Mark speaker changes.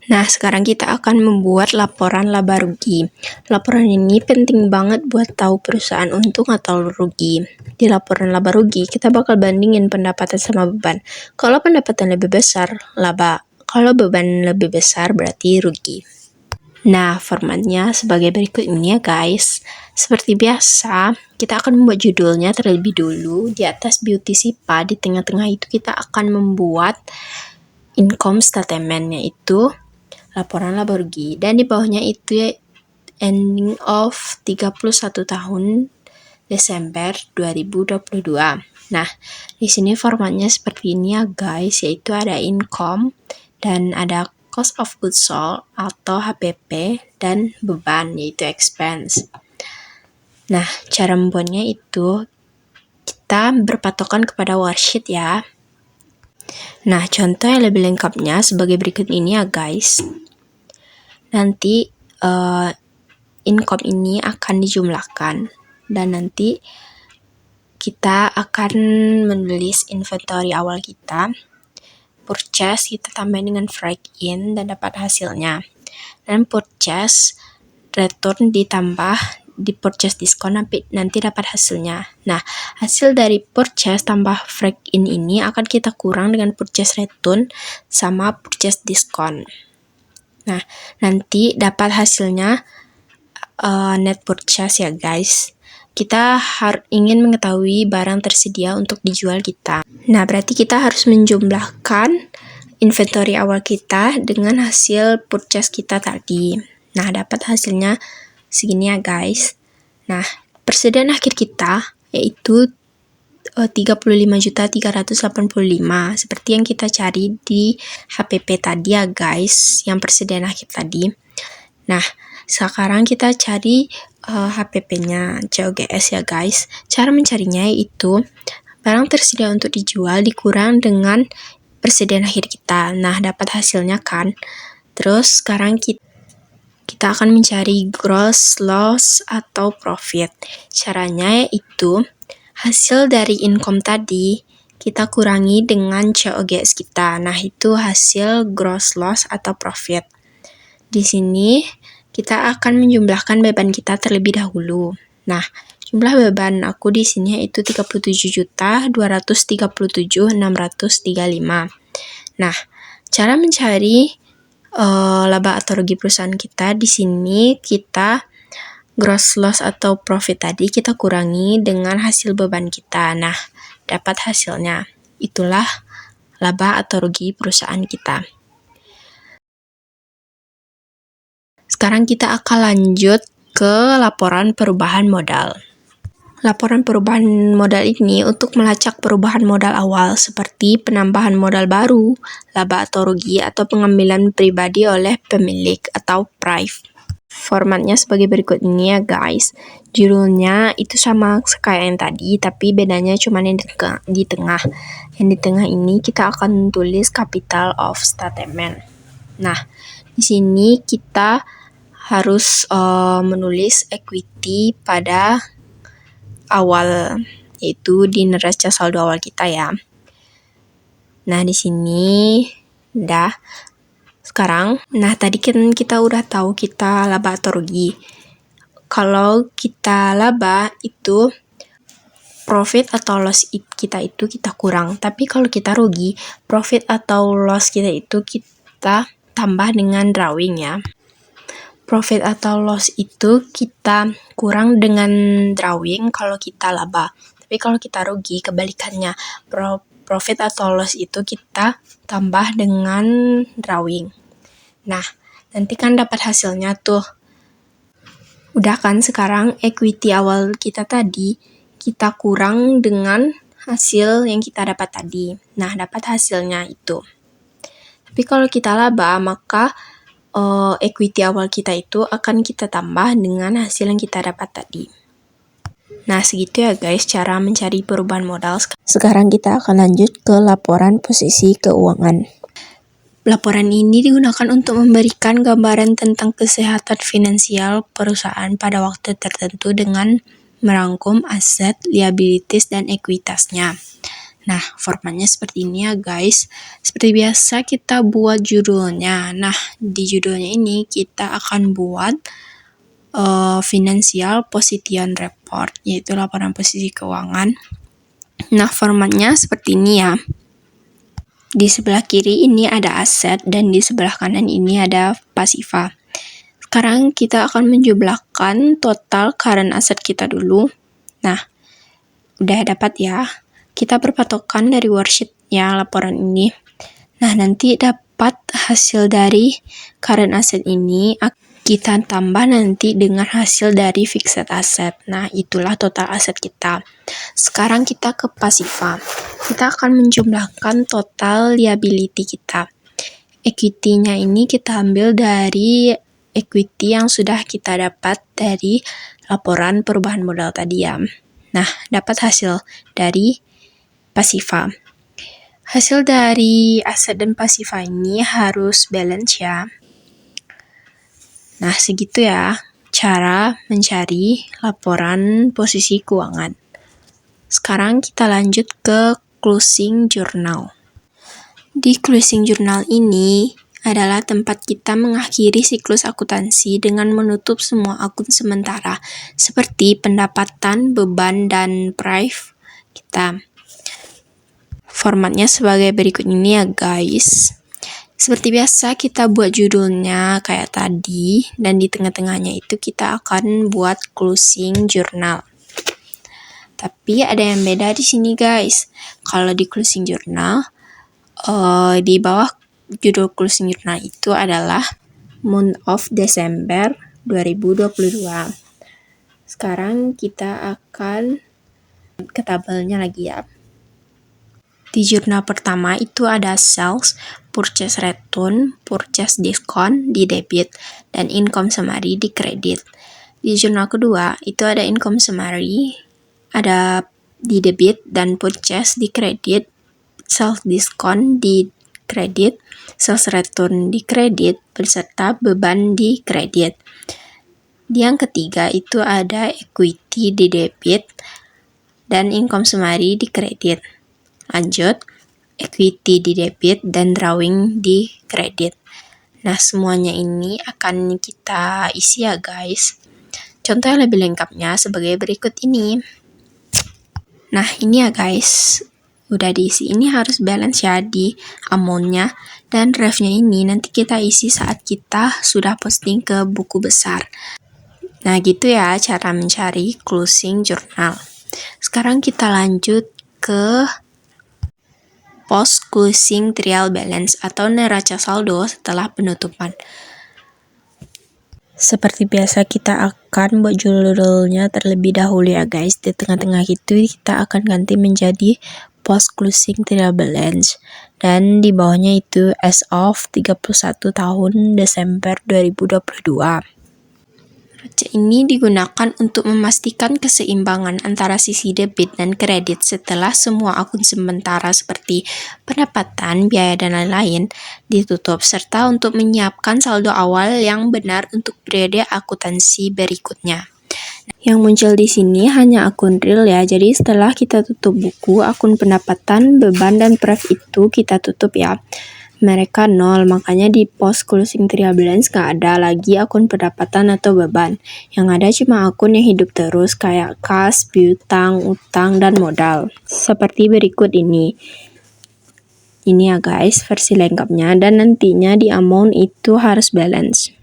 Speaker 1: Nah, sekarang kita akan membuat laporan laba rugi. Laporan ini penting banget buat tahu perusahaan untung atau rugi. Di laporan laba rugi, kita bakal bandingin pendapatan sama beban. Kalau pendapatan lebih besar, laba. Kalau beban lebih besar, berarti rugi. Nah, formatnya sebagai berikut ini ya guys. Seperti biasa, kita akan membuat judulnya terlebih dulu. Di atas beauty SIPA, di tengah-tengah itu kita akan membuat income statement, yaitu laporan laba rugi, dan di bawahnya itu ya ending of 31 tahun Desember 2022. Nah, di sini formatnya seperti ini ya guys, yaitu ada income dan ada cost of goods sold atau HPP dan beban yaitu expense. Nah, cara membuatnya itu kita berpatokan kepada worksheet ya. Nah, contoh yang lebih lengkapnya sebagai berikut ini ya guys. Nanti income ini akan dijumlahkan dan nanti kita akan menulis inventory awal kita, purchase kita tambahin dengan break in dan dapat hasilnya, dan purchase return ditambah di purchase diskon nanti dapat hasilnya. Nah, hasil dari purchase tambah break in ini akan kita kurang dengan purchase return sama purchase diskon. Nah, nanti dapat hasilnya net purchase ya guys. Kita ingin mengetahui barang tersedia untuk dijual kita. Nah, berarti kita harus menjumlahkan inventory awal kita dengan hasil purchase kita tadi. Nah, dapat hasilnya segini ya guys. Nah, persediaan akhir kita yaitu 35.385 seperti yang kita cari di HPP tadi ya guys, yang persediaan akhir tadi. Nah, sekarang kita cari HPP-nya COGS ya guys. Cara mencarinya yaitu barang tersedia untuk dijual dikurang dengan persediaan akhir kita. Nah, dapat hasilnya kan. Terus sekarang kita akan mencari gross loss atau profit. Caranya yaitu hasil dari income tadi kita kurangi dengan COGS kita. Nah, itu hasil gross loss atau profit. Di sini kita akan menjumlahkan beban kita terlebih dahulu. Nah, jumlah beban aku di sini yaitu 37.237.635. Nah, cara mencari laba atau rugi perusahaan kita di sini kita gross loss atau profit tadi kita kurangi dengan hasil beban kita. Nah, dapat hasilnya. Itulah laba atau rugi perusahaan kita. Sekarang kita akan lanjut ke laporan perubahan modal. Laporan perubahan modal ini untuk melacak perubahan modal awal seperti penambahan modal baru, laba atau rugi, atau pengambilan pribadi oleh pemilik atau PRIV. Formatnya sebagai berikut ini ya guys. Judulnya itu sama kayak yang tadi, tapi bedanya cuma yang di tengah. Yang di tengah ini kita akan tulis capital of statement. Nah, di sini kita harus menulis equity pada awal, yaitu di neraca saldo awal kita ya. Nah, di sini udah. Sekarang, nah tadi kan kita udah tahu kita laba atau rugi. Kalau kita laba itu profit atau loss kita itu kita kurang. Tapi kalau kita rugi, profit atau loss kita itu kita tambah dengan drawing ya. Profit atau loss itu kita kurang dengan drawing kalau kita laba. Tapi kalau kita rugi, kebalikannya. Profit atau loss itu kita tambah dengan drawing. Nah, nanti kan dapat hasilnya tuh. Udah kan sekarang equity awal kita tadi, kita kurang dengan hasil yang kita dapat tadi. Nah, dapat hasilnya itu. Tapi kalau kita laba, maka equity awal kita itu akan kita tambah dengan hasil yang kita dapat tadi. Nah, segitu ya guys cara mencari perubahan modal. Sekarang kita akan lanjut ke laporan posisi keuangan. Laporan ini digunakan untuk memberikan gambaran tentang kesehatan finansial perusahaan pada waktu tertentu dengan merangkum aset, liabilities, dan ekuitasnya. Nah, formatnya seperti ini ya guys. Seperti biasa kita buat judulnya. Nah, di judulnya ini kita akan buat Financial Position Report, yaitu laporan posisi keuangan. Nah, formatnya seperti ini ya. Di sebelah kiri ini ada aset dan di sebelah kanan ini ada pasiva. Sekarang kita akan menjumlahkan total current asset kita dulu. Nah, udah dapat ya. Kita berpatokan dari worksheet-nya laporan ini. Nah, nanti dapat hasil dari current asset ini kita tambah nanti dengan hasil dari fixed asset. Nah, itulah total aset kita. Sekarang kita ke pasiva. Kita akan menjumlahkan total liability kita. Equity-nya ini kita ambil dari equity yang sudah kita dapat dari laporan perubahan modal tadi ya. Nah, dapat hasil dari pasiva. Hasil dari aset dan pasiva ini harus balance ya. Nah, segitu ya cara mencari laporan posisi keuangan. Sekarang kita lanjut ke closing journal. Di closing journal ini adalah tempat kita mengakhiri siklus akuntansi dengan menutup semua akun sementara, seperti pendapatan, beban, dan prive kita. Formatnya sebagai berikut ini ya guys. Seperti biasa kita buat judulnya kayak tadi, dan di tengah-tengahnya itu kita akan buat closing journal. Tapi ada yang beda di sini guys. Kalau di closing journal, di bawah judul closing journal itu adalah month of December 2022. Sekarang kita akan ke tabelnya lagi ya. Di jurnal pertama itu ada sales, purchase return, purchase discount di debit, dan income summary di kredit. Di jurnal kedua itu ada income summary, ada di debit dan purchase di kredit, sales discount di kredit, sales return di kredit, beserta beban di kredit. Di yang ketiga itu ada equity di debit dan income summary di kredit. Lanjut, equity di debit dan drawing di kredit. Nah, semuanya ini akan kita isi ya guys. Contoh yang lebih lengkapnya sebagai berikut ini. Nah, ini ya guys, udah diisi. Ini harus balance ya di amount-nya, dan ref-nya ini nanti kita isi saat kita sudah posting ke buku besar. Nah, gitu ya cara mencari closing journal. Sekarang kita lanjut ke post closing trial balance atau neraca saldo setelah penutupan. Seperti biasa kita akan buat judulnya terlebih dahulu ya guys. Di tengah-tengah itu kita akan ganti menjadi post closing trial balance, dan di bawahnya itu as of 31 tahun Desember 2022. Neraca ini digunakan untuk memastikan keseimbangan antara sisi debit dan kredit setelah semua akun sementara seperti pendapatan, biaya, dan lain-lain ditutup, serta untuk menyiapkan saldo awal yang benar untuk periode akuntansi berikutnya. Yang muncul di sini hanya akun real ya, jadi setelah kita tutup buku, akun pendapatan, beban, dan prive itu kita tutup ya. Mereka nol, makanya di post closing trial balance gak ada lagi akun pendapatan atau beban. Yang ada cuma akun yang hidup terus kayak kas, piutang, utang, dan modal. Seperti berikut ini. Ini ya guys versi lengkapnya, dan nantinya di amount itu harus balance.